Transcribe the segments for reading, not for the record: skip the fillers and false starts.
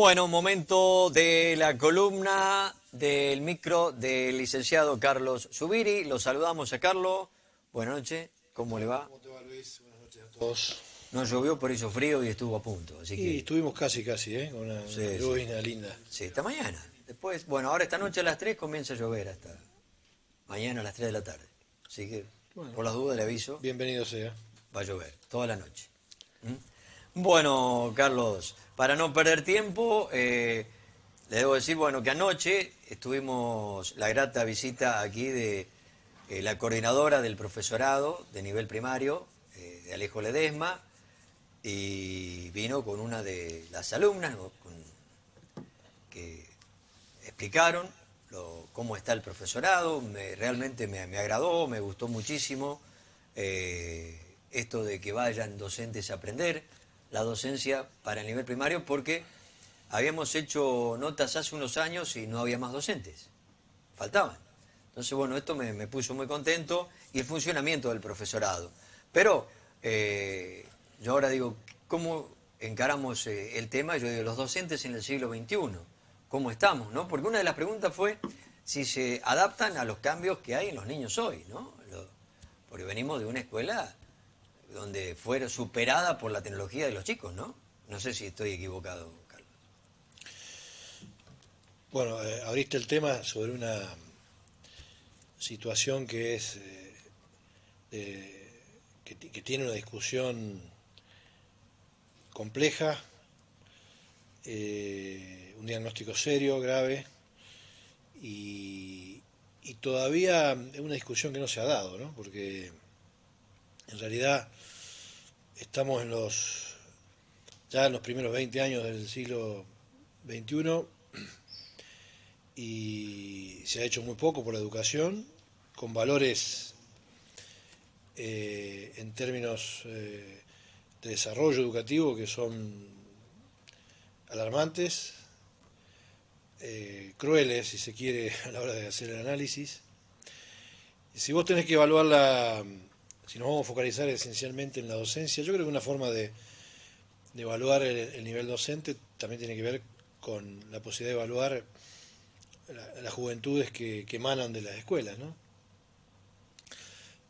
Bueno, momento de la columna del micro del licenciado Carlos Zubiri. Lo saludamos a Carlos. Buenas noches, ¿cómo le va? ¿Cómo te va, Luis? Buenas noches a todos. No llovió, pero hizo frío y estuvo a punto, así Y que estuvimos casi, con una sí, sí. llovizna linda. Sí, esta mañana. Después, bueno, ahora esta noche a las 3 comienza a llover hasta mañana a las 3 de la tarde. Así que, Bueno, por las dudas le aviso, bienvenido sea. va a llover toda la noche. Bueno, Carlos, para no perder tiempo, le debo decir, bueno, que anoche estuvimos la grata visita aquí de la coordinadora del profesorado de nivel primario, de Alejo Ledesma, y vino con una de las alumnas, ¿no? Que explicaron cómo está el profesorado, realmente me agradó, me gustó muchísimo esto de que vayan docentes a aprender la docencia para el nivel primario, porque habíamos hecho notas hace unos años y no había más docentes, faltaban. Entonces, bueno, esto me puso muy contento y el funcionamiento del profesorado. Pero yo ahora digo, ¿cómo encaramos el tema? Yo digo, los docentes en el siglo XXI, ¿cómo estamos? ¿No? Porque una de las preguntas fue si se adaptan a los cambios que hay en los niños hoy, ¿no? Porque venimos de una escuela donde fue superada por la tecnología de los chicos, ¿no? No sé si estoy equivocado, Carlos. Bueno, abriste el tema sobre una situación que es que tiene una discusión compleja, un diagnóstico serio, grave, y, y todavía es una discusión que no se ha dado, ¿no? Porque en realidad estamos ya en los primeros 20 años del siglo XXI y se ha hecho muy poco por la educación, con valores en términos de desarrollo educativo que son alarmantes, crueles, si se quiere, a la hora de hacer el análisis. Y si vos tenés que evaluar si nos vamos a focalizar esencialmente en la docencia, yo creo que una forma de evaluar el nivel docente también tiene que ver con la posibilidad de evaluar las juventudes que emanan de las escuelas, ¿no?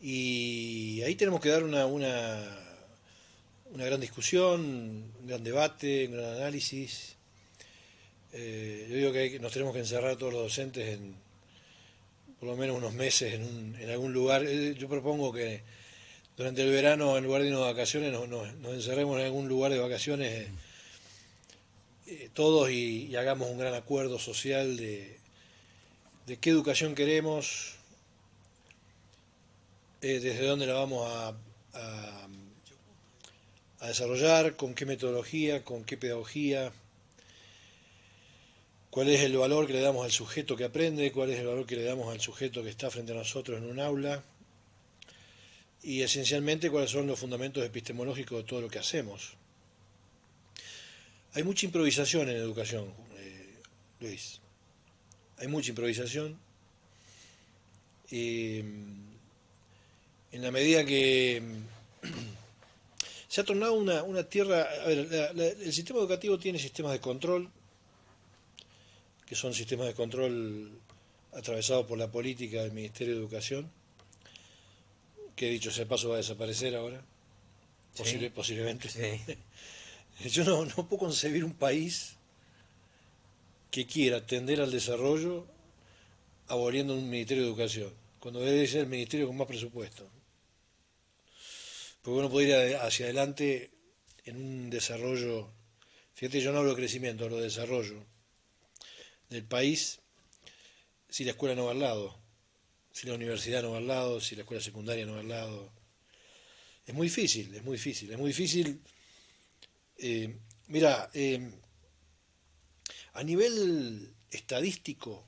Y ahí tenemos que dar una gran discusión, un gran debate, un gran análisis. Yo digo que nos tenemos que encerrar todos los docentes en por lo menos unos meses en algún lugar. Yo propongo que durante el verano, en lugar de irnos de vacaciones, nos encerremos en algún lugar de vacaciones todos y hagamos un gran acuerdo social de qué educación queremos, desde dónde la vamos a, a desarrollar, con qué metodología, con qué pedagogía, cuál es el valor que le damos al sujeto que aprende, cuál es el valor que le damos al sujeto que está frente a nosotros en un aula y esencialmente cuáles son los fundamentos epistemológicos de todo lo que hacemos. Hay mucha improvisación en educación, Luis. Hay mucha improvisación. En la medida que se ha tornado una tierra. A ver, el sistema educativo tiene sistemas de control, que son sistemas de control atravesados por la política del Ministerio de Educación, que dicho sea paso va a desaparecer ahora, Sí, posiblemente. sí. Yo no puedo concebir un país que quiera atender al desarrollo aboliendo un Ministerio de Educación, cuando debe ser el ministerio con más presupuesto. Porque uno puede ir hacia adelante en un desarrollo, fíjate, yo no hablo de crecimiento, hablo de desarrollo del país si la escuela no va al lado, si la universidad no va al lado, si la escuela secundaria no va al lado. Es muy difícil, es muy difícil, es muy difícil. Eh, mira, a nivel estadístico,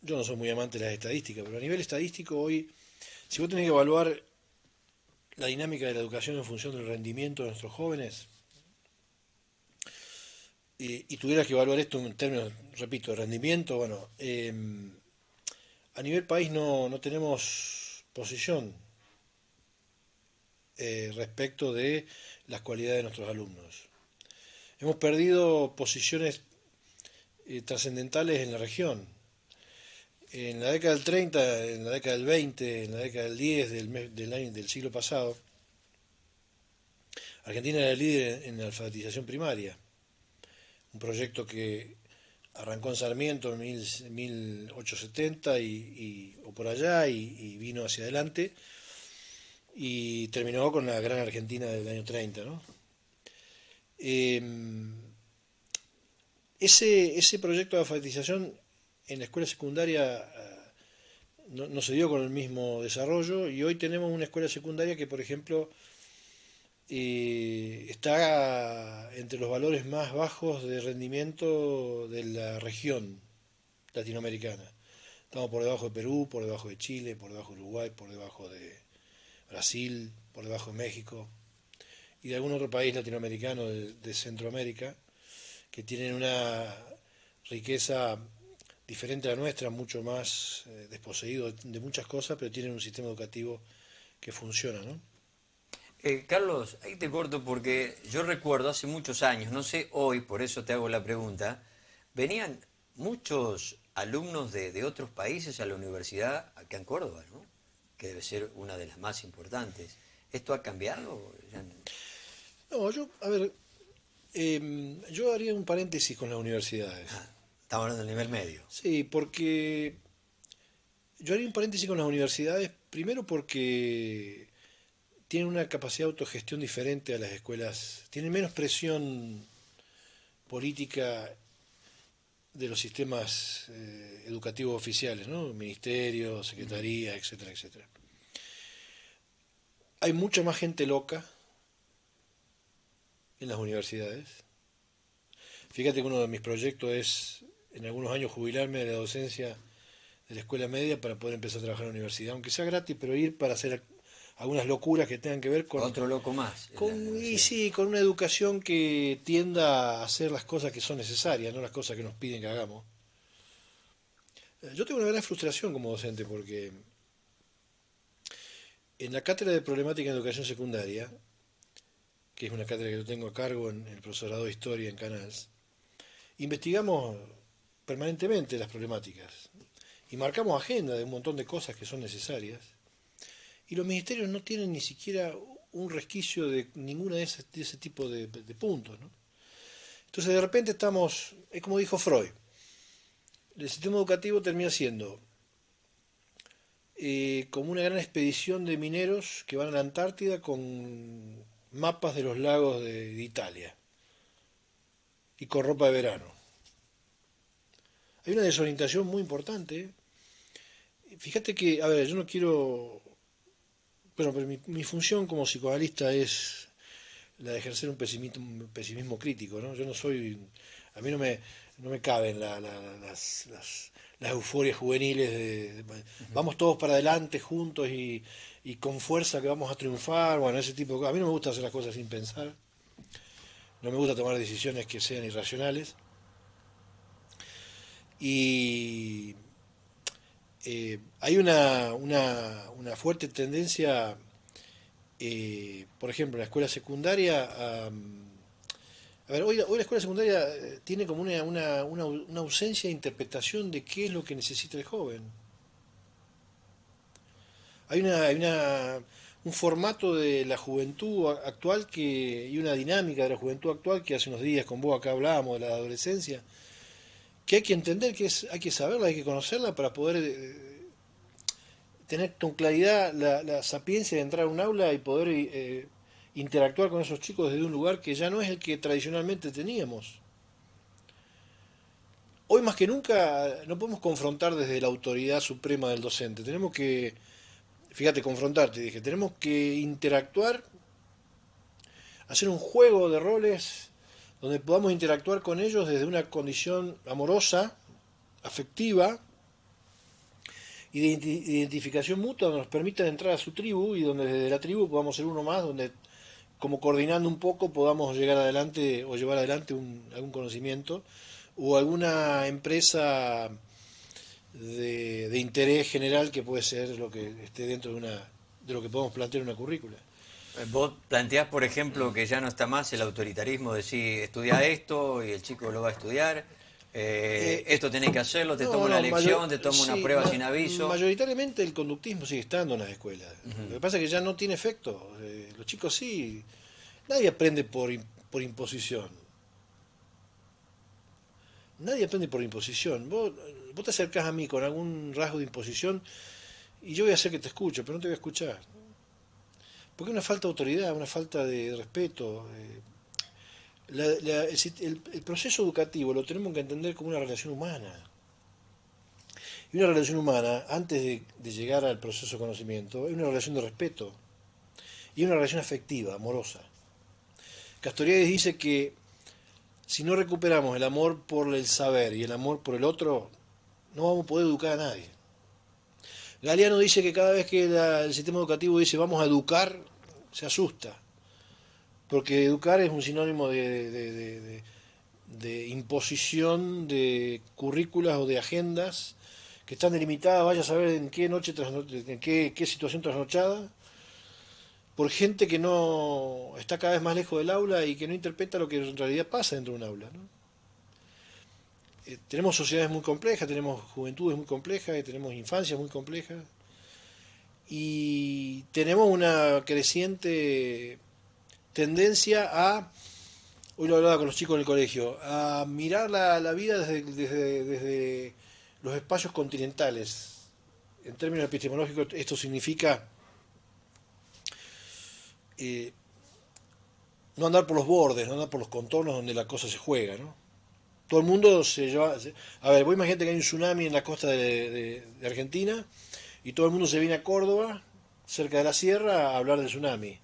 yo no soy muy amante de las estadísticas, pero a nivel estadístico hoy, si vos tenés que evaluar la dinámica de la educación en función del rendimiento de nuestros jóvenes, y tuvieras que evaluar esto en términos, repito, de rendimiento, bueno, a nivel país no tenemos posición respecto de las cualidades de nuestros alumnos. Hemos perdido posiciones trascendentales en la región. En la década del 30, en la década del 20, en la década del 10 del siglo pasado, Argentina era líder en alfabetización primaria, un proyecto que arrancó en Sarmiento en 1870 o por allá y vino hacia adelante y terminó con la gran Argentina del año 30, ¿no? Eh, ese proyecto de alfabetización en la escuela secundaria no se dio con el mismo desarrollo y hoy tenemos una escuela secundaria que, por ejemplo, está entre los valores más bajos de rendimiento de la región latinoamericana. Estamos por debajo de Perú, por debajo de Chile, por debajo de Uruguay, por debajo de Brasil, por debajo de México y de algún otro país latinoamericano de Centroamérica que tienen una riqueza diferente a la nuestra, mucho más desposeído de muchas cosas, pero tienen un sistema educativo que funciona, ¿no? Carlos, ahí te corto porque yo recuerdo hace muchos años, no sé hoy, por eso te hago la pregunta, venían muchos alumnos de otros países a la universidad acá en Córdoba, ¿no? Que debe ser una de las más importantes. ¿Esto ha cambiado? No, a ver, yo haría un paréntesis con las universidades. Estamos hablando del nivel medio. Sí, porque yo haría un paréntesis con las universidades, primero porque tienen una capacidad de autogestión diferente a las escuelas, tienen menos presión política de los sistemas educativos oficiales, ¿no? Ministerios, secretarías, etcétera, etcétera. Hay mucha más gente loca en las universidades. Fíjate que uno de mis proyectos es en algunos años jubilarme de la docencia de la escuela media para poder empezar a trabajar en la universidad, aunque sea gratis, pero ir para hacer algunas locuras que tengan que ver con... Otro loco más. Y sí, con una educación que tienda a hacer las cosas que son necesarias, no las cosas que nos piden que hagamos. Yo tengo una gran frustración como docente porque en la cátedra de problemática en educación secundaria, que es una cátedra que yo tengo a cargo en el profesorado de historia en Canals, investigamos permanentemente las problemáticas y marcamos agenda de un montón de cosas que son necesarias y los ministerios no tienen ni siquiera un resquicio de ninguna de ese tipo de puntos, ¿no? Entonces de repente estamos, es como dijo Freud, el sistema educativo termina siendo como una gran expedición de mineros que van a la Antártida con mapas de los lagos de Italia y con ropa de verano. Hay una desorientación muy importante. Fíjate que, a ver, yo no quiero... Bueno, pero mi función como psicoanalista es la de ejercer un pesimismo crítico, ¿no? Yo no soy... A mí no me caben las euforias juveniles vamos todos para adelante juntos y con fuerza que vamos a triunfar, bueno, ese tipo de cosas. A mí no me gusta hacer las cosas sin pensar, no me gusta tomar decisiones que sean irracionales y hay una fuerte tendencia, por ejemplo, en la escuela secundaria a ver, hoy la escuela secundaria tiene como una ausencia de interpretación de qué es lo que necesita el joven. Hay un formato de la juventud actual y una dinámica de la juventud actual que hace unos días con vos acá hablábamos de la adolescencia, que hay que entender, hay que saberla, hay que conocerla para poder tener con claridad la sapiencia de entrar a un aula y poder interactuar con esos chicos desde un lugar que ya no es el que tradicionalmente teníamos. Hoy más que nunca no podemos confrontar desde la autoridad suprema del docente, tenemos que, fíjate, confrontarte, dije, tenemos que interactuar, hacer un juego de roles donde podamos interactuar con ellos desde una condición amorosa, afectiva y de identificación mutua, donde nos permitan entrar a su tribu y donde desde la tribu podamos ser uno más, donde como coordinando un poco podamos llegar adelante o llevar adelante algún conocimiento o alguna empresa de interés general que puede ser lo que esté dentro de lo que podemos plantear en una currícula. Vos planteás, por ejemplo, que ya no está más el autoritarismo de decir estudia esto y el chico lo va a estudiar. esto tenés que hacerlo, te tomo No, una no, lección, te tomo una sí, prueba sin aviso. mayoritariamente el conductismo sigue estando en las escuelas. Lo que pasa es que ya no tiene efecto. Los chicos sí, nadie aprende por imposición. Nadie aprende por imposición. Vos te acercás a mí con algún rasgo de imposición y yo voy a hacer que te escucho, pero no te voy a escuchar. Porque es una falta de autoridad, una falta de respeto. El proceso educativo lo tenemos que entender como una relación humana. Y una relación humana, antes de llegar al proceso de conocimiento, es una relación de respeto y una relación afectiva, amorosa. Castoriadis dice que si no recuperamos el amor por el saber y el amor por el otro, no vamos a poder educar a nadie. Galeano dice que cada vez que el sistema educativo dice vamos a educar, se asusta, porque educar es un sinónimo de imposición de currículas o de agendas que están delimitadas, vaya a saber en qué en qué situación trasnochada, por gente que no está cada vez más lejos del aula y que no interpreta lo que en realidad pasa dentro de un aula, ¿no? Tenemos sociedades muy complejas, tenemos juventudes muy complejas, y tenemos infancias muy complejas, y tenemos una creciente tendencia a, hoy lo hablaba con los chicos en el colegio, a mirar la vida desde los espacios continentales. En términos epistemológicos esto significa eh, no andar por los bordes, no andar por los contornos donde la cosa se juega, ¿no? Todo el mundo se lleva... A ver, vos imaginate que hay un tsunami en la costa de Argentina y todo el mundo se viene a Córdoba, cerca de la sierra, a hablar del tsunami.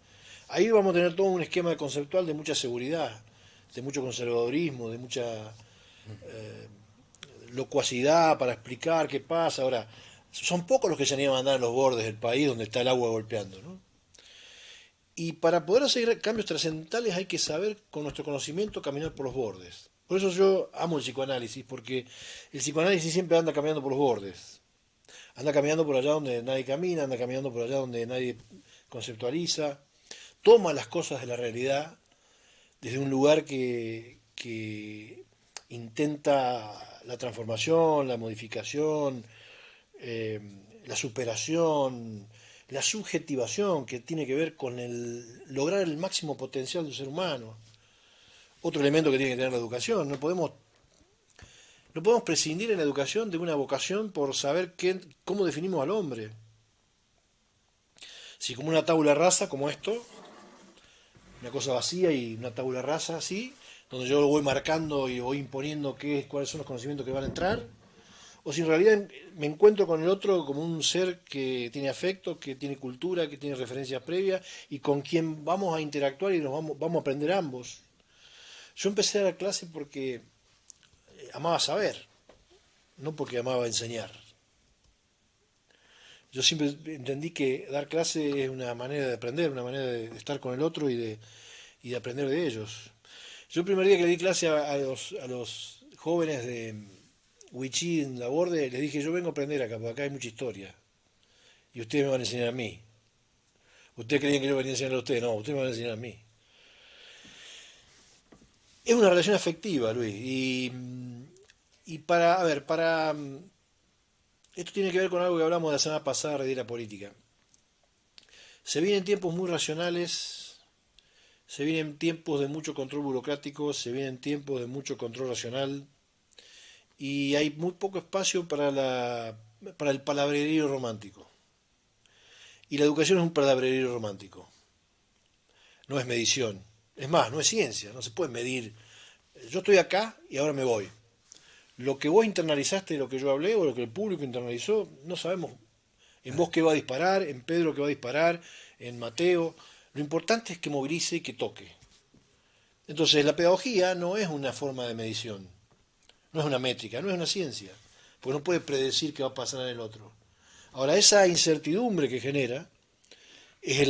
Ahí vamos a tener todo un esquema conceptual de mucha seguridad, de mucho conservadurismo, de mucha locuacidad para explicar qué pasa. Ahora, son pocos los que se animan a andar en los bordes del país donde está el agua golpeando, ¿no? Y para poder hacer cambios trascendentales hay que saber con nuestro conocimiento caminar por los bordes. Por eso yo amo el psicoanálisis, porque el psicoanálisis siempre anda caminando por los bordes. Anda caminando por allá donde nadie camina, anda caminando por allá donde nadie conceptualiza, toma las cosas de la realidad desde un lugar que intenta la transformación, la modificación, eh, la superación, la subjetivación, que tiene que ver con lograr el máximo potencial del ser humano. Otro elemento que tiene que tener la educación. No podemos prescindir en la educación de una vocación por saber cómo definimos al hombre. Si como una tabula rasa, como esto, una cosa vacía y una tabula rasa así, donde yo lo voy marcando y voy imponiendo cuáles son los conocimientos que van a entrar, o si en realidad me encuentro con el otro como un ser que tiene afecto, que tiene cultura, que tiene referencias previas y con quien vamos a interactuar y vamos a aprender ambos. Yo empecé a dar clase porque amaba saber, no porque amaba enseñar. Yo siempre entendí que dar clase es una manera de aprender, una manera de estar con el otro y de aprender de ellos. Yo el primer día que le di clase a los jóvenes de Huichí en la Borde, les dije, yo vengo a aprender acá, porque acá hay mucha historia. Y ustedes me van a enseñar a mí. Ustedes creían que yo venía a enseñar a ustedes, no, ustedes me van a enseñar a mí. Es una relación afectiva, Luis. Y para, a ver, esto tiene que ver con algo que hablamos la semana pasada de la política. Se vienen tiempos muy racionales, se vienen tiempos de mucho control burocrático, se vienen tiempos de mucho control racional, y hay muy poco espacio para el palabrerío romántico. Y la educación es un palabrerío romántico, no es medición. Es más, no es ciencia, no se puede medir. Yo estoy acá y ahora me voy. Lo que vos internalizaste, lo que yo hablé, o lo que el público internalizó, no sabemos en vos qué va a disparar, en Pedro qué va a disparar, en Mateo. Lo importante es que movilice y que toque. Entonces, la pedagogía no es una forma de medición, no es una métrica, no es una ciencia, porque no puede predecir qué va a pasar en el otro. Ahora, esa incertidumbre que genera es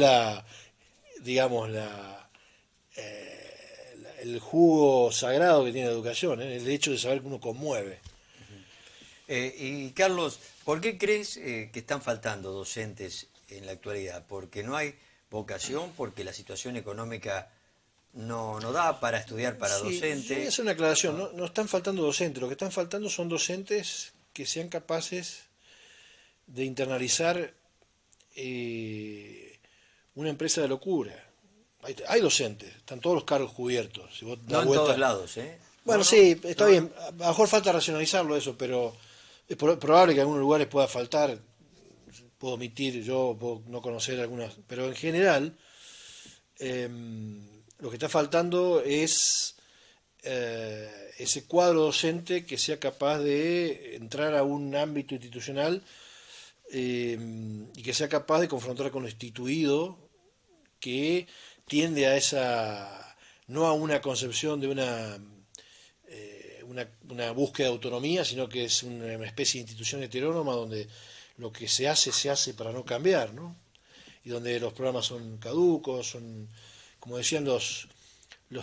digamos, el jugo sagrado que tiene la educación, ¿eh? El hecho de saber que uno conmueve. Y Carlos, ¿por qué crees que están faltando docentes en la actualidad? ¿Porque no hay vocación? ¿Porque la situación económica no da para estudiar para Sí, yo voy a docente. hacer una aclaración. No, No están faltando docentes, lo que están faltando son docentes que sean capaces de internalizar una empresa de locura. Hay docentes, están todos los cargos cubiertos. Si vos no das en todos vuelta. lados, ¿eh? Bueno, No, sí, está no, bien. no. A lo mejor falta racionalizarlo eso, pero es probable que en algunos lugares pueda faltar. Puedo omitir yo, puedo no conocer algunas. Pero en general, eh, lo que está faltando es ese cuadro docente que sea capaz de entrar a un ámbito institucional y que sea capaz de confrontar con lo instituido que tiende a esa, no a una concepción de una búsqueda de autonomía, sino que es una especie de institución heterónoma donde lo que se hace para no cambiar, ¿no? Y donde los programas son caducos, son, como decían los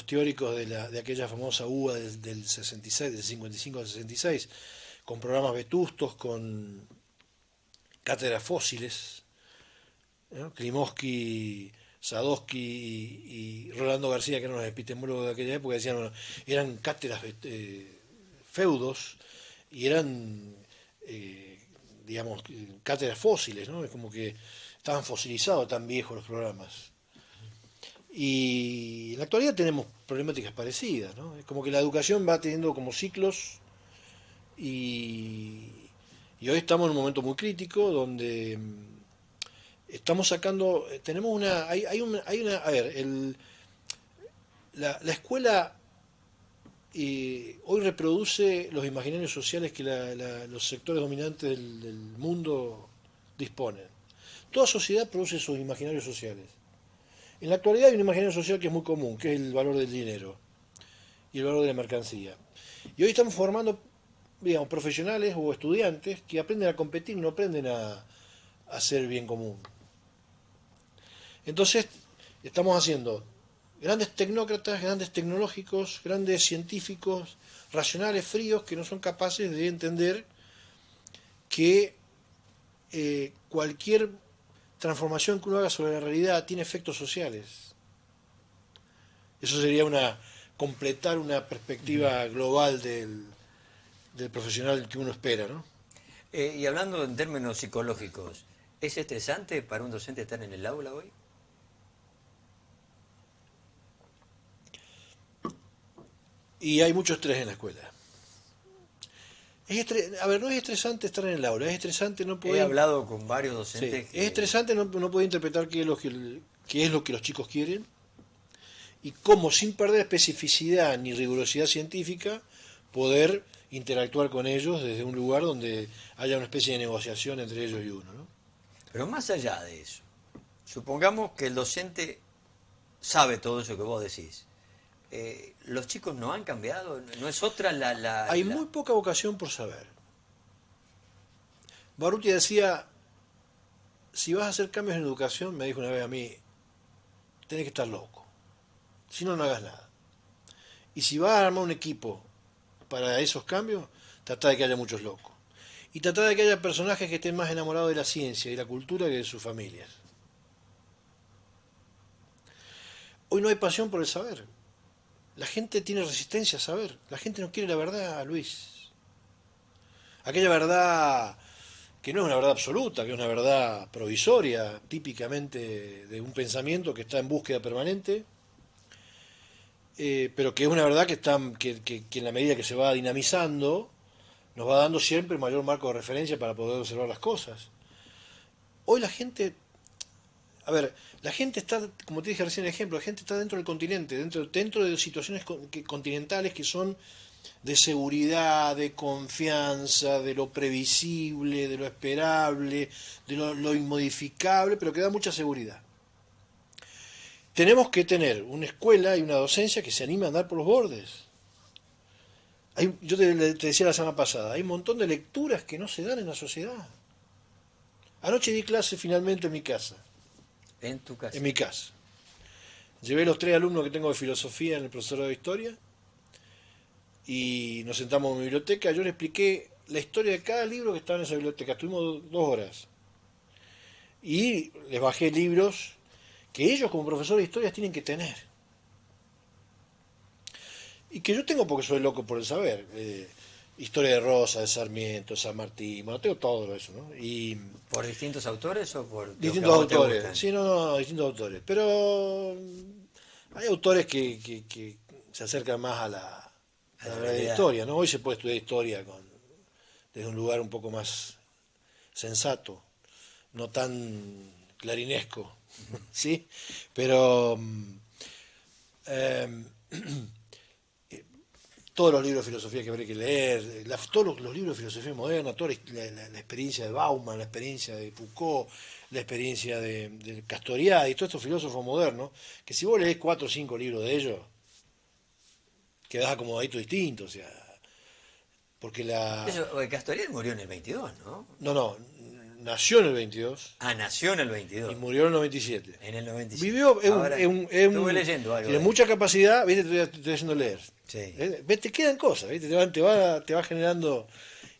teóricos de aquella famosa UBA del 66, del 55 al 66, con programas vetustos, con cátedras fósiles, ¿no? Klimovsky, Sadowski y Rolando García, que eran los epistemólogos de aquella época, decían, bueno, eran cátedras feudos y eran, eh, digamos, cátedras fósiles, ¿no? Es como que estaban fosilizados, tan viejos los programas. Y en la actualidad tenemos problemáticas parecidas, ¿no? Es como que la educación va teniendo como ciclos y, y hoy estamos en un momento muy crítico donde estamos sacando, tenemos una, hay una, a ver, la escuela hoy reproduce los imaginarios sociales que los sectores dominantes del mundo disponen. Toda sociedad produce sus imaginarios sociales. En la actualidad hay un imaginario social que es muy común, que es el valor del dinero y el valor de la mercancía. Y hoy estamos formando, digamos, profesionales o estudiantes que aprenden a competir, no aprenden a hacer bien común. Entonces, estamos haciendo grandes tecnócratas, grandes tecnológicos, grandes científicos, racionales, fríos, que no son capaces de entender que cualquier transformación que uno haga sobre la realidad tiene efectos sociales. Eso sería completar una perspectiva global del profesional que uno espera, ¿no? Y hablando en términos psicológicos, ¿es estresante para un docente estar en el aula hoy? Y hay mucho estrés en la escuela. A ver, no es estresante estar en el aula, es estresante no He poder. hablado con varios Sí, docentes es que... estresante no poder interpretar qué es lo que los chicos quieren y cómo, sin perder especificidad ni rigurosidad científica, poder interactuar con ellos desde un lugar donde haya una especie de negociación entre ellos y uno, ¿no? Pero más allá de eso, supongamos que el docente sabe todo eso que vos decís. ¿Los chicos no han cambiado? ¿No es otra Hay muy poca vocación por saber. Baruti decía, si vas a hacer cambios en educación, me dijo una vez a mí, tenés que estar loco. Si no, no hagas nada. Y si vas a armar un equipo para esos cambios, trata de que haya muchos locos. Y trata de que haya personajes que estén más enamorados de la ciencia y la cultura que de sus familias. Hoy no hay pasión por el saber. La gente tiene resistencia a saber. La gente no quiere la verdad, Luis. Aquella verdad que no es una verdad absoluta, que es una verdad provisoria, típicamente de un pensamiento que está en búsqueda permanente, pero que es una verdad que en la medida que se va dinamizando, nos va dando siempre mayor marco de referencia para poder observar las cosas. Hoy la gente, a ver, la gente está, como te dije recién el ejemplo, la gente está dentro del continente, dentro de situaciones continentales que son de seguridad, de confianza, de lo previsible, de lo esperable, de lo inmodificable, pero que da mucha seguridad. Tenemos que tener una escuela y una docencia que se anime a andar por los bordes. Yo te decía la semana pasada, hay un montón de lecturas que no se dan en la sociedad. Anoche di clase finalmente en mi casa. En tu En casa. mi casa. Llevé los 3 alumnos que tengo de filosofía en el profesorado de historia y nos sentamos en mi biblioteca. Yo le expliqué la historia de cada libro que estaba en esa biblioteca. Estuvimos 2 horas. Y les bajé libros que ellos como profesores de historia tienen que tener. y que yo tengo porque soy loco por el saber. Historia de Rosa, de Sarmiento, San Martín, bueno, tengo todo eso, ¿no? Y ¿Por distintos autores o por los que a distintos vos te autores, gustan? sí, no, no, distintos autores, pero hay autores que se acercan más a A la la verdadera realidad. historia, ¿no? Hoy se puede estudiar historia desde un lugar un poco más sensato, no tan clarinesco, ¿sí? Pero eh, todos los libros de filosofía que habría que leer, todos los libros de filosofía moderna, toda la experiencia de Bauman, la experiencia de Foucault, la experiencia de Castoriadis y todos estos filósofos modernos, que si vos leés 4 o 5 libros de ellos, quedás acomodadito distinto, o sea, porque Eso, Castoriadis murió en el 22, ¿no? no, no, nació en el 22 Ah, nació en el y 22, murió en el 97. en el 97. Vivió, Ahora, estuve leyendo algo tiene de él. mucha capacidad, ¿viste? Te estoy haciendo leer. Sí. Te quedan cosas, ¿viste? Te va generando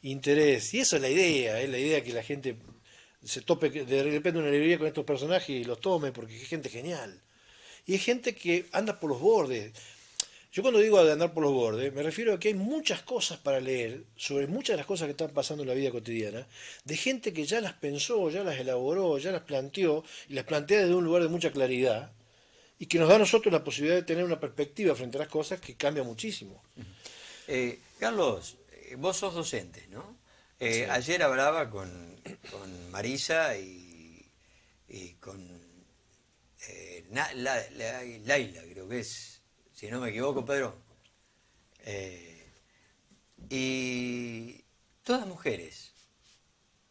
interés. Y eso es la idea que la gente se tope de repente en una librería con estos personajes y los tome, porque es gente genial. Y es gente que anda por los bordes. Yo cuando digo de andar por los bordes, me refiero a que hay muchas cosas para leer sobre muchas de las cosas que están pasando en la vida cotidiana, de gente que ya las pensó, ya las elaboró, ya las planteó, y las plantea desde un lugar de mucha claridad, y que nos da a nosotros la posibilidad de tener una perspectiva frente a las cosas que cambia muchísimo. Carlos, vos sos docente, ¿no? Sí. Ayer hablaba con Marisa y con Laila, creo que es, si no me equivoco, Pedro. Eh, y todas mujeres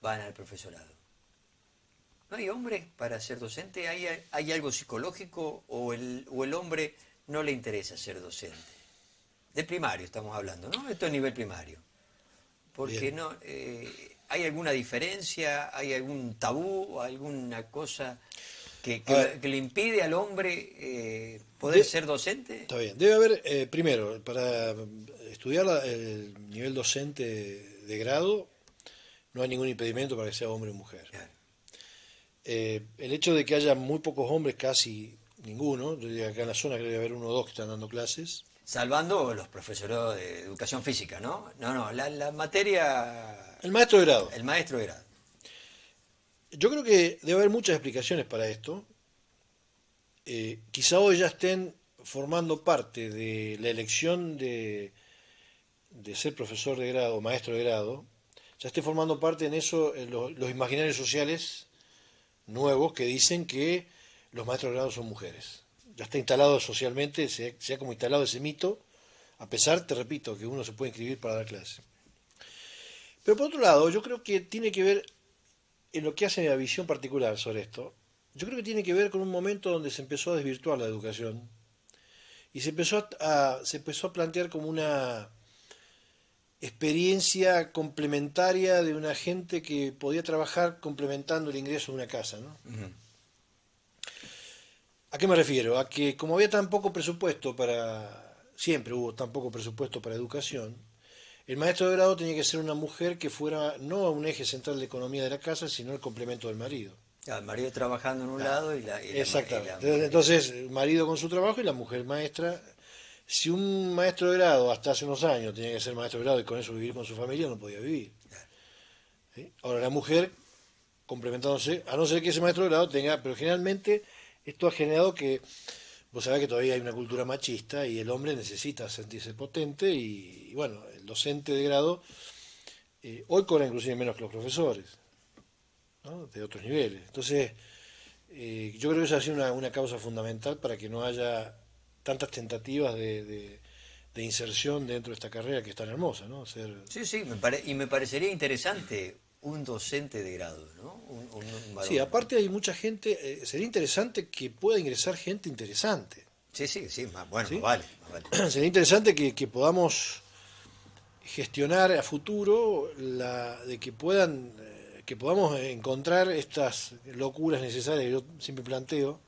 van al profesorado. ¿No hay hombres para ser docente? ¿Hay algo psicológico o el hombre no le interesa ser docente? De primario estamos hablando, ¿no? Esto es nivel primario. Porque Bien. no, ¿hay alguna diferencia? ¿Hay algún tabú? ¿Alguna cosa A ver, que le impide al hombre poder de- ser docente? está bien. Debe haber, primero, para estudiar el nivel docente de grado, no hay ningún impedimento para que sea hombre o mujer. Claro. El hecho de que haya muy pocos hombres, casi ninguno, yo diría que acá en la zona creo que debe haber uno o dos que están dando clases. Salvando los profesorados de educación física, ¿no? No, no, la materia, El maestro de grado. el maestro era. Yo creo que debe haber muchas explicaciones para esto. Quizá hoy ya estén formando parte de la elección de ser profesor de grado o maestro de grado, ya esté formando parte en eso los imaginarios sociales nuevos que dicen que los maestros de grado son mujeres. Ya está instalado socialmente, se ha como instalado ese mito, a pesar, te repito, que uno se puede inscribir para dar clase. Pero por otro lado, yo creo que tiene que ver, en lo que hace la visión particular sobre esto, yo creo que tiene que ver con un momento donde se empezó a desvirtuar la educación y se empezó a plantear como una experiencia complementaria de una gente que podía trabajar complementando el ingreso de una casa, ¿no? Ujú. ¿A qué me refiero? A que como había tan poco presupuesto siempre hubo tan poco presupuesto para educación, el maestro de grado tenía que ser una mujer que fuera no un eje central de economía de la casa, sino el complemento del marido. Claro, el marido trabajando en un Ah, lado y la exactamente. mujer. Entonces, el marido con su trabajo y la mujer maestra. Si un maestro de grado hasta hace unos años tenía que ser maestro de grado y con eso vivir con su familia, no podía vivir. ¿Sí? Ahora la mujer complementándose, a no ser que ese maestro de grado tenga, pero generalmente esto ha generado que, vos sabés que todavía hay una cultura machista y el hombre necesita sentirse potente y bueno, el docente de grado hoy cobra inclusive menos que los profesores, ¿no? De otros niveles. Entonces, yo creo que esa ha sido una causa fundamental para que no haya tantas tentativas de inserción dentro de esta carrera que es tan hermosa, ¿no? Sí, sí, y me parecería interesante un docente de grado, ¿no? Un Sí, varón. aparte hay mucha gente, sería interesante que pueda ingresar gente interesante, Sí, sí, sí, más, bueno, más ¿sí? vale, más vale. Sería interesante que podamos gestionar a futuro de que podamos encontrar estas locuras necesarias que yo siempre planteo.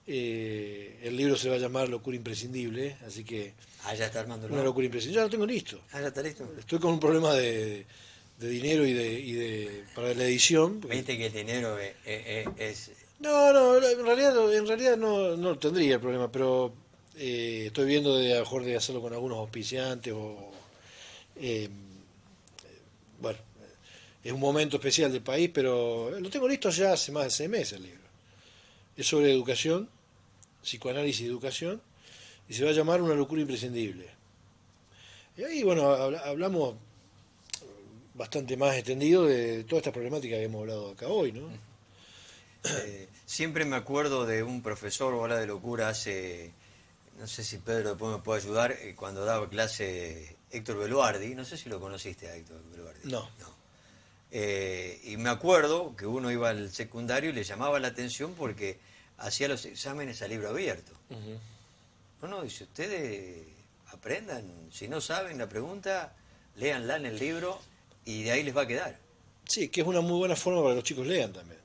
El libro se va a llamar Locura Imprescindible, así que Ah, ya está una armándolo. locura imprescindible. Ya lo tengo listo. Ah, ya está listo. Estoy con un problema de dinero para la edición. Viste que el dinero es. No, no, en realidad no lo tendría el problema, pero Estoy viendo de a lo mejor de hacerlo con algunos auspiciantes eh, bueno, es un momento especial del país, pero lo tengo listo ya hace más de 6 meses el libro. Es sobre educación, psicoanálisis y educación, y se va a llamar Una locura imprescindible. Y ahí, bueno, hablamos bastante más extendido de toda esta problemática que hemos hablado acá hoy, ¿no? Siempre me acuerdo de un profesor, bola de locura, hace, no sé si Pedro después me puede ayudar, cuando daba clase Héctor Beluardi, no sé si lo conociste a Héctor Beluardi. No. No. Y me acuerdo que uno iba al secundario y le llamaba la atención porque hacía los exámenes a libro abierto. Ujú. No, dice, ustedes aprendan, si no saben la pregunta, léanla en el libro y de ahí les va a quedar. Sí, que es una muy buena forma para que los chicos lean también.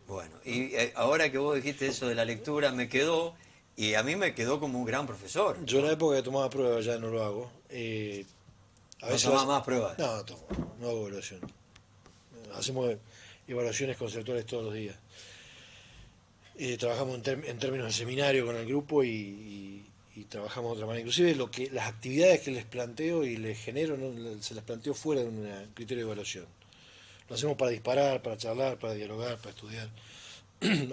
Bueno, y ahora que vos dijiste eso de la lectura, me quedó, y a mí me quedó como un gran profesor, Yo en la ¿no? época que tomaba pruebas ya no lo hago. A No veces tomás más pruebas. no, no tomo, no hago evaluación. Hacemos evaluaciones conceptuales todos los días. Trabajamos en términos de seminario con el grupo y trabajamos de otra manera. Inclusive las actividades que les planteo y les genero se las planteo fuera de un criterio de evaluación. Lo hacemos para disparar, para charlar, para dialogar, para estudiar.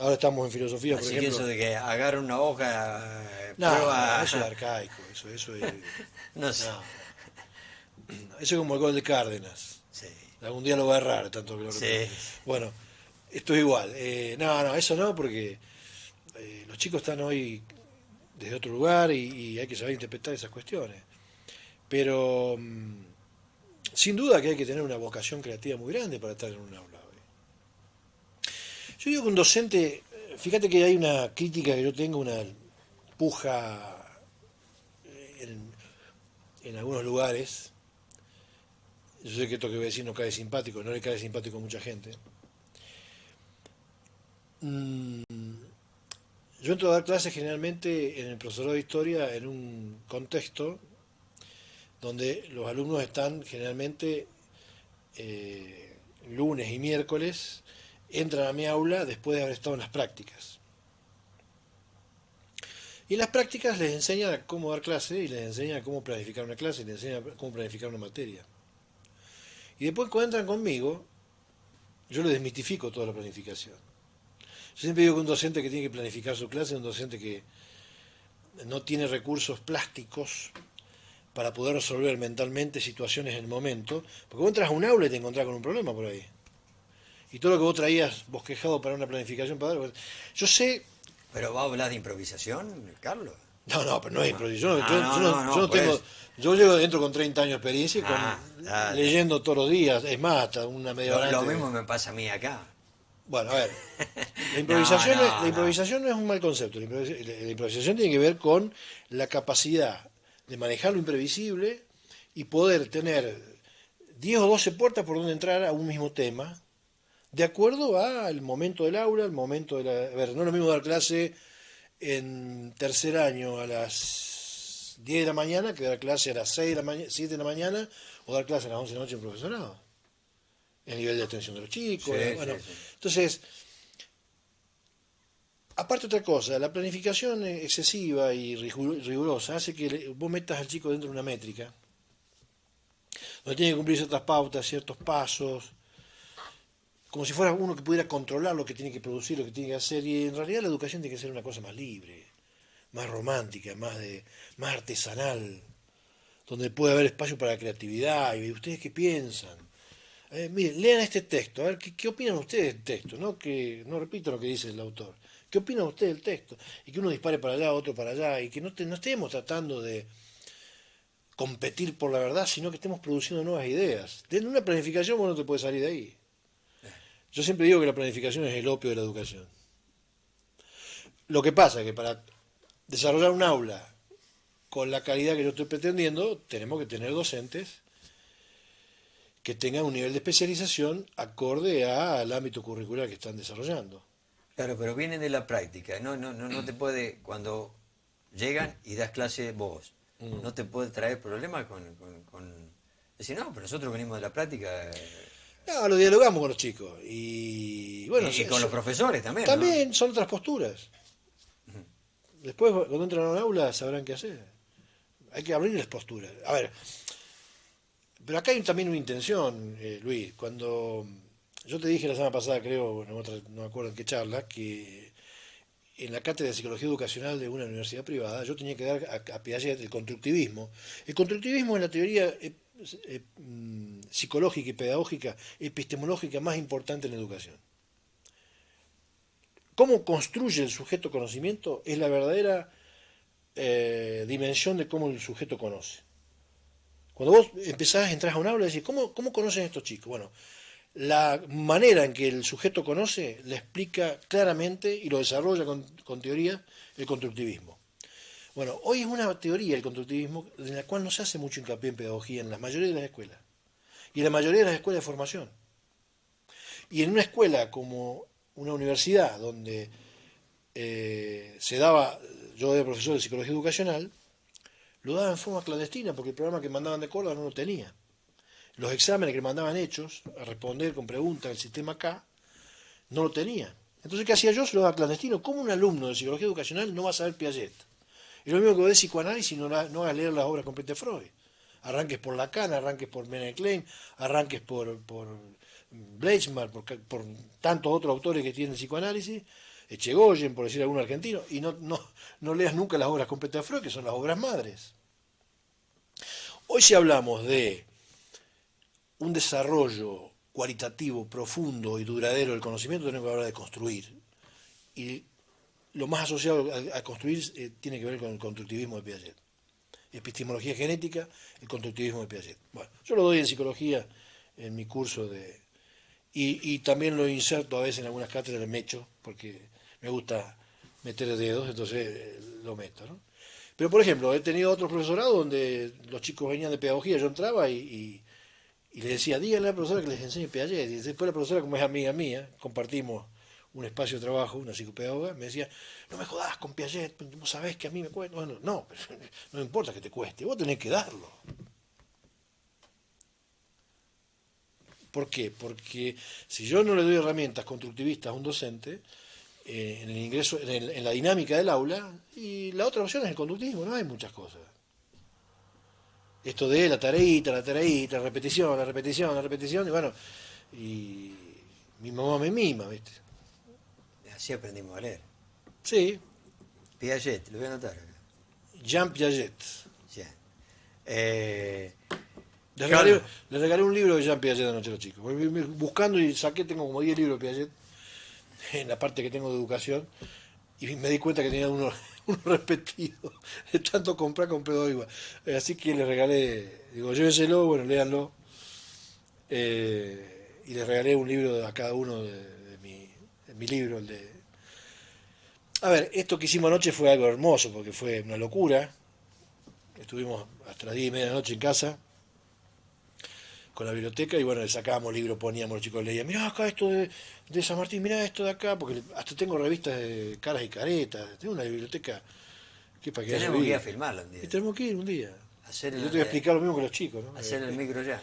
Ahora estamos en filosofía, por Así que ejemplo. eso de que agarren una hoja, No, no, prueba, eso es arcaico, eso es. no sé. No, eso es como el gol de Cárdenas. Sí, Algún día lo va a errar, tanto que lo repito. sí. Bueno, esto es igual. No, eso no, porque los chicos están hoy desde otro lugar y hay que saber interpretar esas cuestiones. Pero sin duda que hay que tener una vocación creativa muy grande para estar en un aula hoy. Yo digo que un docente, fíjate que hay una crítica que yo tengo, una puja en algunos lugares. Yo sé que esto que voy a decir no cae simpático, no le cae simpático a mucha gente. Yo entro a dar clases generalmente en el profesorado de historia en un contexto donde los alumnos están generalmente lunes y miércoles, entran a mi aula después de haber estado en las prácticas. Y en las prácticas les enseñan a cómo dar clase y les enseñan a cómo planificar una clase y les enseñan a cómo planificar una materia. Y después cuando entran conmigo, yo les desmitifico toda la planificación. Yo siempre digo que un docente que tiene que planificar su clase es un docente que no tiene recursos plásticos para poder resolver mentalmente situaciones en el momento, porque vos entras a un aula y te encontrás con un problema por ahí. Y todo lo que vos traías bosquejado para una planificación, para dar, yo sé. ¿Pero va a hablar de improvisación, Carlos? No, pero no es improvisación. No, Yo no por tengo. eso. Yo llego dentro con 30 años de experiencia y Dale. leyendo todos los días, es más, hasta una media hora Lo antes. mismo me pasa a mí acá. Bueno, a ver, No, la no. improvisación no es un mal concepto. La improvisación tiene que ver con la capacidad de manejar lo imprevisible y poder tener 10 o 12 puertas por donde entrar a un mismo tema, de acuerdo al momento del aula, al momento de la. A ver, no es lo mismo dar clase en tercer año a las 10 de la mañana que dar clase a las 7 de la mañana o dar clase a las 11 de la noche en profesorado. El nivel de atención de los chicos, Sí, bueno. sí. Entonces, aparte otra cosa, la planificación excesiva y rigurosa hace que vos metas al chico dentro de una métrica, donde tiene que cumplir ciertas pautas, ciertos pasos, como si fuera uno que pudiera controlar lo que tiene que producir, lo que tiene que hacer, y en realidad la educación tiene que ser una cosa más libre, más romántica, más artesanal, donde puede haber espacio para la creatividad. ¿Y ustedes qué piensan? Miren, lean este texto, a ver qué opinan ustedes del texto, ¿no? Que no repito lo que dice el autor. ¿Qué opinan ustedes del texto? Y que uno dispare para allá, otro para allá, y que no estemos tratando de competir por la verdad, sino que estemos produciendo nuevas ideas. En una planificación vos no te puedes salir de ahí. Yo siempre digo que la planificación es el opio de la educación. Lo que pasa es que para desarrollar un aula con la calidad que yo estoy pretendiendo, tenemos que tener docentes que tengan un nivel de especialización acorde al ámbito curricular que están desarrollando. Claro, pero vienen de la práctica. No te puede, cuando llegan y das clase vos, no te puede traer problemas con decir, no, pero nosotros venimos de la práctica. No, lo dialogamos con los chicos. Y bueno, Y con los profesores también, ¿no? también son otras posturas. Después, cuando entran a un aula, sabrán qué hacer. Hay que abrirles posturas. A ver, pero acá hay también una intención, Luis. Cuando yo te dije la semana pasada, creo, bueno, no me acuerdo en qué charla, que en la cátedra de psicología educacional de una universidad privada yo tenía que dar a Piaget el constructivismo. El constructivismo es la teoría psicológica y pedagógica, epistemológica más importante en la educación. Cómo construye el sujeto conocimiento es la verdadera dimensión de cómo el sujeto conoce. Cuando vos entras a un aula y decís, ¿cómo conocen estos chicos? Bueno, la manera en que el sujeto conoce le explica claramente y lo desarrolla con teoría el constructivismo. Bueno, hoy es una teoría el constructivismo en la cual no se hace mucho hincapié en pedagogía en la mayoría de las escuelas y en la mayoría de las escuelas de formación. Y en una escuela como una universidad donde se daba, yo era profesor de psicología educacional, lo daba en forma clandestina porque el programa que mandaban de Córdoba no lo tenía. Los exámenes que mandaban hechos a responder con preguntas del sistema K no lo tenía. Entonces, ¿qué hacía yo? Se lo daba clandestino. ¿Cómo un alumno de psicología educacional no va a saber Piaget? Y lo mismo que vos de psicoanálisis, no hagas leer las obras completas de Freud. Arranques por Lacan, arranques por Mendel Klein, arranques por Bleichmann, por tantos otros autores que tienen psicoanálisis, Echegoyen, por decir algún argentino, y no leas nunca las obras completas de Freud, que son las obras madres. Hoy si hablamos de un desarrollo cualitativo, profundo y duradero del conocimiento, tenemos que hablar de construir. Y lo más asociado a construir tiene que ver con el constructivismo de Piaget. Epistemología genética, el constructivismo de Piaget. Bueno, yo lo doy en psicología en mi curso y también lo inserto a veces en algunas cátedras de mecho, porque me gusta meter dedos, entonces lo meto, ¿no? Pero, por ejemplo, he tenido otros profesorados donde los chicos venían de pedagogía, yo entraba y les decía, díganle a la profesora que les enseñe Piaget. Y después la profesora, como es amiga mía, compartimos un espacio de trabajo, una psicopedagoga, me decía, no me jodas con Piaget, vos sabés que a mí me cuesta. Bueno, no, no me importa que te cueste, vos tenés que darlo. ¿Por qué? Porque si yo no le doy herramientas constructivistas a un docente, en el ingreso, en la dinámica del aula, y la otra opción es el conductismo, no hay muchas cosas. Esto de la tareita, la repetición, y bueno, y mi mamá me mima, ¿viste? Así aprendimos a leer. Sí, Piaget, lo voy a anotar acá. Jean Piaget. Ya. Eh, Les Carlos, regalé un libro de Jean Piaget anoche a los chicos. Buscando y saqué, tengo como 10 libros de Piaget en la parte que tengo de educación y me di cuenta que tenía uno repetido. De tanto comprar, compré dos igual. Así que les regalé, digo, llévenselo, bueno, léanlo. Y les regalé un libro a cada uno de mi libro, el de... A ver, esto que hicimos anoche fue algo hermoso, porque fue una locura. Estuvimos hasta las 10:30 de la noche en casa, con la biblioteca, y bueno, le sacábamos libros, poníamos, los chicos leían, mirá acá esto de San Martín, mirá esto de acá, porque hasta tengo revistas de caras y caretas, tengo una biblioteca que para que haya tenemos que ir a vida. filmarlo un Y día. tenemos que ir un día. Hacer Y yo el, te voy a explicar lo mismo que los chicos, ¿no? hacer el micro ya.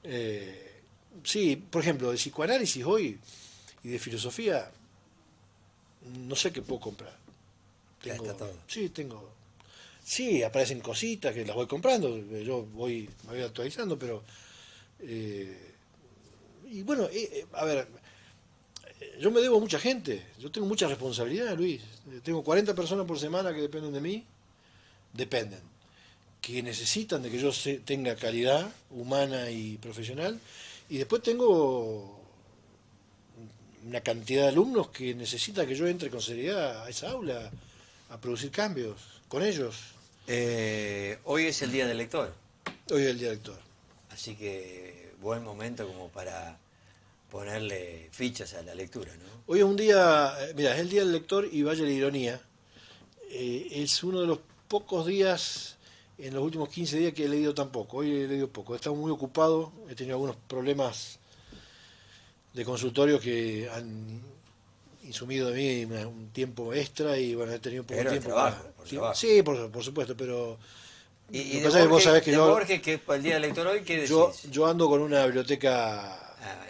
Eh, sí, por ejemplo, de psicoanálisis hoy y de filosofía, no sé qué puedo comprar. Ya está todo. Sí, tengo. Sí, aparecen cositas que las voy comprando, yo me voy actualizando, pero. Y bueno, a ver, yo me debo a mucha gente, yo tengo mucha responsabilidad, Luis. Tengo 40 personas por semana que dependen de mí, que necesitan de que yo tenga calidad humana y profesional, y después tengo una cantidad de alumnos que necesita que yo entre con seriedad a esa aula a producir cambios con ellos. Hoy es el día del lector, Hoy es el director. así que buen momento como para ponerle fichas a la lectura, ¿no? Hoy es un día, mira, es el día del lector y vaya la ironía. Es uno de los pocos días en los últimos 15 días que he leído tan poco. Hoy he leído poco. He estado muy ocupado, he tenido algunos problemas de consultorio que han insumido de mí un tiempo extra y bueno, he tenido poco Pero el tiempo trabajo, para... por trabajo. Sí, por supuesto, pero... Y Lo que de pasa es que vos sabés que Borges, que es el día del lector hoy, ¿qué decís? yo ando con una biblioteca Ah,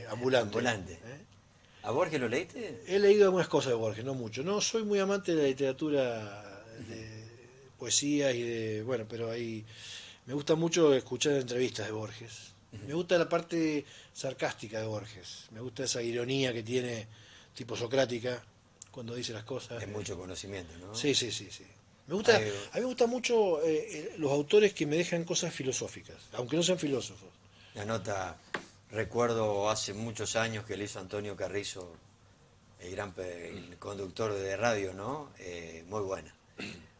ambulante. ambulante. ¿Eh? ¿A Borges lo leíste? He leído algunas cosas de Borges, no mucho. No soy muy amante de la literatura de poesía y de... Bueno, pero ahí me gusta mucho escuchar entrevistas de Borges. Me gusta la parte sarcástica de Borges. Me gusta esa ironía que tiene, tipo socrática, cuando dice las cosas. Es mucho conocimiento, ¿no? Sí, sí, sí, sí. Me gusta, a Hay mí me gusta mucho los autores que me dejan cosas filosóficas, aunque no sean filósofos. una nota, recuerdo hace muchos años que le hizo Antonio Carrizo, el conductor de radio, ¿no? Muy buena.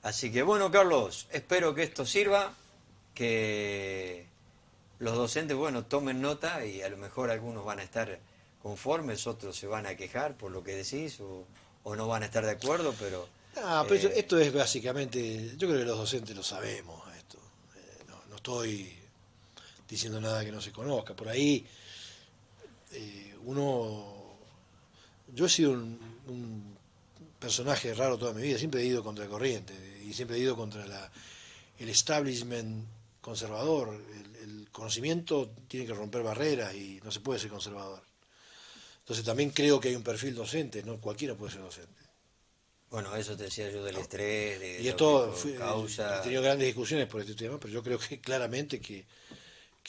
Así que bueno, Carlos, espero que esto sirva, que los docentes, bueno, tomen nota y a lo mejor algunos van a estar conformes, otros se van a quejar por lo que decís o no van a estar de acuerdo, pero Ah, pero eh, esto es básicamente, yo creo que los docentes lo sabemos, esto. No estoy diciendo nada que no se conozca. Por ahí uno, yo he sido un personaje raro toda mi vida, siempre he ido contra la corriente y siempre he ido contra el establishment conservador. El conocimiento tiene que romper barreras y no se puede ser conservador. Entonces también creo que hay un perfil docente, no cualquiera puede ser docente. bueno, eso te decía yo del estrés, de Y lo que esto he causa. tenido grandes discusiones por este tema, pero yo creo que claramente que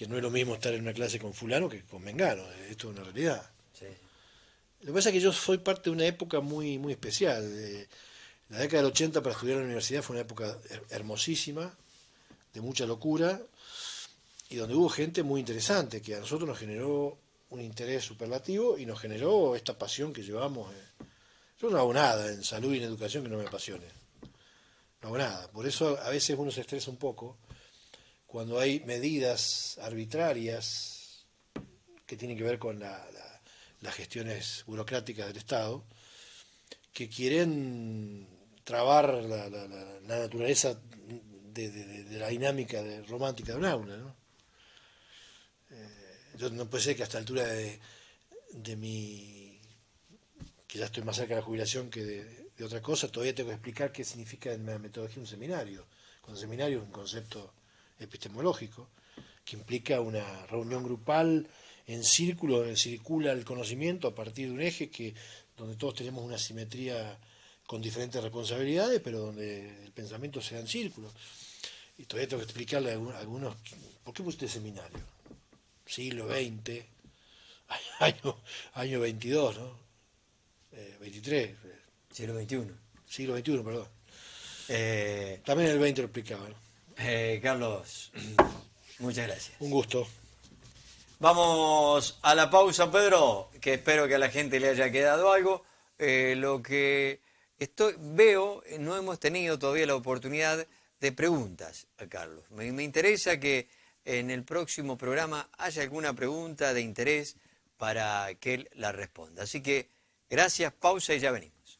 no es lo mismo estar en una clase con fulano que con mengano. Esto es una realidad. Sí, Lo que pasa es que yo soy parte de una época muy, muy especial. La década del 80 para estudiar en la universidad fue una época hermosísima, de mucha locura, y donde hubo gente muy interesante, que a nosotros nos generó un interés superlativo y nos generó esta pasión que llevamos. Yo no hago nada en salud y en educación que no me apasione. No hago nada. Por eso a veces uno se estresa un poco cuando hay medidas arbitrarias que tienen que ver con las gestiones burocráticas del Estado, que quieren trabar la naturaleza de la dinámica romántica de un aula, ¿no? Yo no puede ser que a esta altura de mi, que ya estoy más cerca de la jubilación que de otra cosa, todavía tengo que explicar qué significa en la metodología un seminario. Cuando seminario es un concepto epistemológico que implica una reunión grupal en círculo donde circula el conocimiento a partir de un eje donde todos tenemos una simetría con diferentes responsabilidades, pero donde el pensamiento se da en círculo. Y todavía tengo que explicarle a algunos, ¿por qué pusiste seminario? Siglo XX, año 22, ¿no? 23, siglo XXI. siglo XXI, perdón. Eh, También el 20 lo explicaba, ¿no? Carlos, muchas gracias. Un gusto. Vamos a la pausa, Pedro, que espero que a la gente le haya quedado algo. Lo que veo, no hemos tenido todavía la oportunidad de preguntas a Carlos. Me interesa que en el próximo programa haya alguna pregunta de interés para que él la responda. Así que gracias, pausa y ya venimos.